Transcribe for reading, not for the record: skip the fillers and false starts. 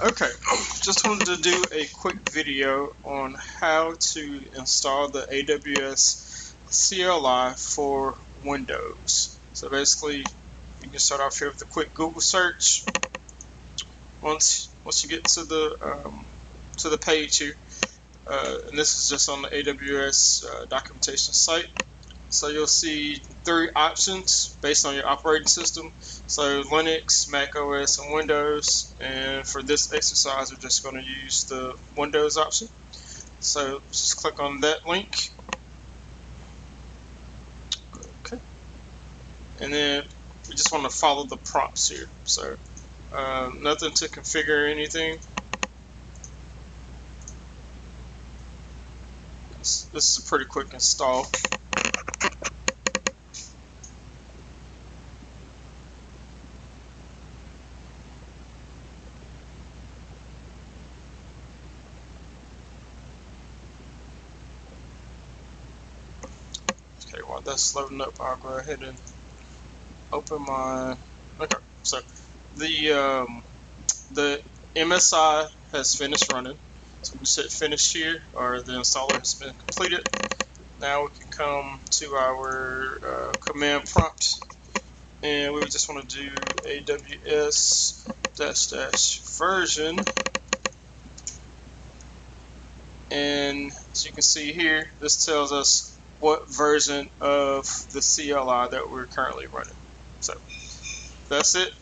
Okay, just wanted to do a quick video on how to install the AWS CLI for Windows. So basically, you can start off here with a quick Google search. Once you get to the page here, and this is just on the AWS documentation site. So you'll see 3 options based on your operating system. So Linux, Mac OS, and Windows. And for this exercise, we're just going to use the Windows option. So just click on that link. Okay. And then we just want to follow the prompts here. So nothing to configure anything. This is a pretty quick install. Okay, while that's loading up, I'll go ahead and open my. Okay, so the MSI has finished running. So we set finish here, or the installer has been completed. Now we can come to our command prompt, and we just want to do AWS --version. And as you can see here, this tells us what version of the CLI that we're currently running. So that's it.